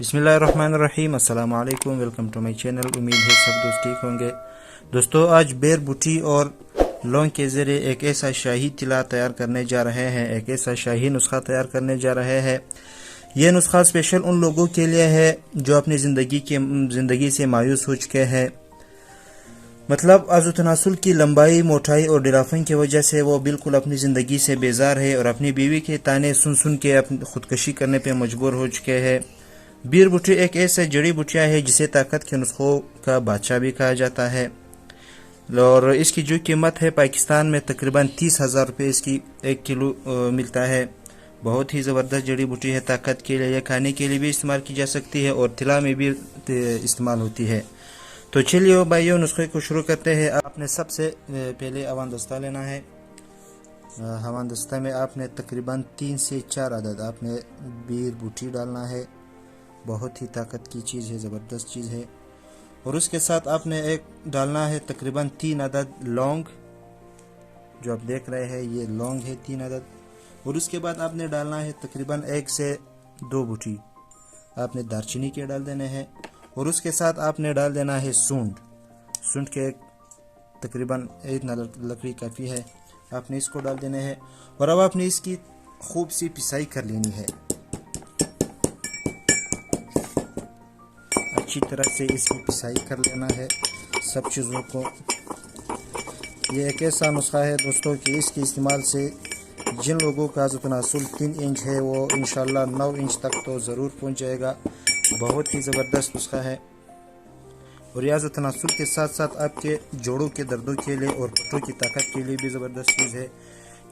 बिस्मिल्लाहिर्रहमानिर्रहीम। अस्सलाम वालेकुम। Welcome to my channel. उम्मीद है सब दोस्त ठीक होंगे। दोस्तों, आज बेर बूटी और लौंग के ज़रिए एक ऐसा शाही तिला तैयार करने जा रहे हैं, एक ऐसा शाही नुस्खा तैयार करने जा रहे हैं। यह नुस्खा स्पेशल उन लोगों के लिए है जो अपनी ज़िंदगी से मायूस हो चुके हैं। मतलब अज़ु तनासुल की लंबाई, मोटाई और ढिलापन की वजह से वो बिल्कुल अपनी ज़िंदगी से बेजार है और अपनी बीवी के ताने सुन सुन के खुदकशी करने पर मजबूर हो चुके हैं। बीर बूटी एक ऐसे जड़ी बूटियाँ है जिसे ताकत के नुस्खों का बादशाह भी कहा जाता है और इसकी जो कीमत है पाकिस्तान में तकरीबन 30,000 रुपये इसकी 1 किलो मिलता है। बहुत ही ज़बरदस्त जड़ी बूटी है। ताकत के लिए, खाने के लिए भी इस्तेमाल की जा सकती है और तिला में भी इस्तेमाल होती है। तो चलिए भाइयों, नुस्खे को शुरू करते हैं। आपने सबसे पहले अवान दस्ता लेना है। हवान दस्ता में आपने तकरीबन 3 से 4 अदद आपने बीर बूटी डालना है। बहुत ही ताकत की चीज़ है, ज़बरदस्त चीज़ है। और उसके साथ आपने एक डालना है तकरीबन 3 अदद लौंग, जो आप देख रहे हैं ये लौंग है 3 अदद। और उसके बाद आपने डालना है तकरीबन 1 से 2 बूटी आपने दारचीनी के डाल देने हैं। और उसके साथ आपने डाल देना है सूंड के तकरीबन 1 लकड़ी काफ़ी है, आपने इसको डाल देने हैं। और अब आपने इसकी खूब सी पिसाई कर लेनी है, अच्छी तरह से इसकी पिसाई कर लेना है सब चीज़ों को। ये एक ऐसा नुस्खा है दोस्तों कि इसके इस्तेमाल से जिन लोगों का जो तनासुल 3 इंच है वो इंशाल्लाह 9 इंच तक तो ज़रूर पहुंच जाएगा। बहुत ही ज़बरदस्त नुस्खा है और यह तनासुल के साथ साथ आपके जोड़ों के दर्दों के लिए और पट्टों की ताकत के लिए भी ज़बरदस्त चीज़ है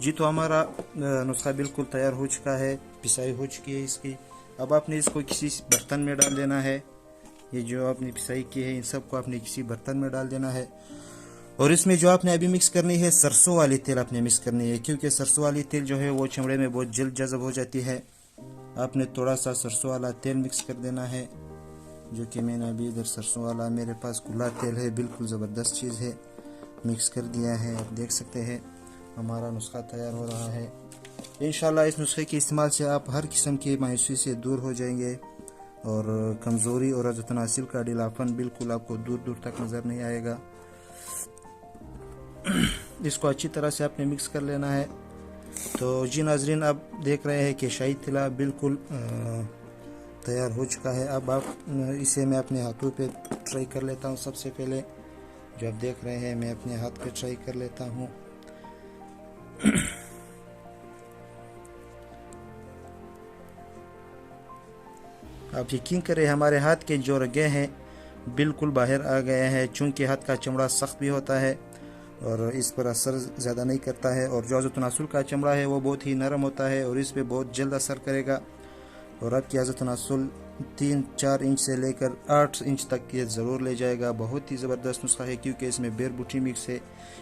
जी। तो हमारा नुस्खा बिल्कुल तैयार हो चुका है, पिसाई हो चुकी है इसकी। अब आपने इसको किसी बर्तन में डाल देना है। ये जो आपने पिसाई की है इन सबको आपने किसी बर्तन में डाल देना है। और इसमें जो आपने अभी मिक्स करनी है सरसों वाली तेल आपने मिक्स करनी है, क्योंकि सरसों वाली तेल जो है वो चमड़े में बहुत जल्द जज़ब हो जाती है। आपने थोड़ा सा सरसों वाला तेल मिक्स कर देना है, जो कि मैंने अभी इधर सरसों वाला मेरे पास खुला तेल है, बिल्कुल ज़बरदस्त चीज़ है, मिक्स कर दिया है। आप देख सकते हैं हमारा नुस्खा तैयार हो रहा है। इंशाल्लाह इस नुस्खे के इस्तेमाल से आप हर किस्म की मायूसी से दूर हो जाएंगे और कमज़ोरी और अज़ु तनासिल का ढीलापन बिल्कुल आपको दूर दूर तक नज़र नहीं आएगा। इसको अच्छी तरह से आपने मिक्स कर लेना है। तो जी नाजरीन, आप देख रहे हैं कि शाही तिला बिल्कुल तैयार हो चुका है। अब आप इसे मैं अपने हाथों पे ट्राई कर लेता हूँ। सबसे पहले जो आप देख रहे हैं मैं अपने हाथ पे ट्राई कर लेता हूँ। आप यकीन करें हमारे हाथ के जो रगे हैं बिल्कुल बाहर आ गए हैं, चूँकि हाथ का चमड़ा सख्त भी होता है और इस पर असर ज़्यादा नहीं करता है। और जो अज़ु तनासुल का चमड़ा है वो बहुत ही नरम होता है और इस पर बहुत जल्द असर करेगा। और आपकी अज़ु तनासुल 3-4 इंच से लेकर 8 इंच तक ये ज़रूर ले जाएगा। बहुत ही ज़बरदस्त नुस्खा है, क्योंकि इसमें बेर बूटी मिक्स है।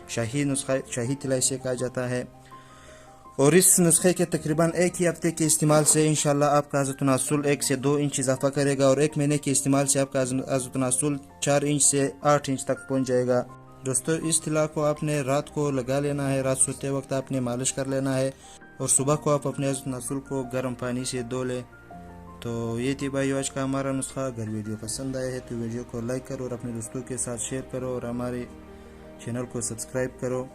शाही नुस्खा, शाही तिला इसे कहा जाता है। और इस नुस्खे के तकरीबन 1 ही हफ्ते के इस्तेमाल से इंशाल्लाह आपका अज़ु तनासुल 1 से 2 इंच इजाफा करेगा और 1 महीने के इस्तेमाल से आपका अज़ु तनासुल 4 इंच से 8 इंच तक पहुंच जाएगा। दोस्तों, इस तिला को आपने रात को लगा लेना है, रात सोते वक्त आपने मालिश कर लेना है और सुबह को आप अपने अज़ु तनासुल को गर्म पानी से धो लें। तो ये थी भाई आज का हमारा नुस्खा। अगर वीडियो पसंद आया है तो वीडियो को लाइक करो और अपने दोस्तों के साथ शेयर करो और हमारे चैनल को सब्सक्राइब करो।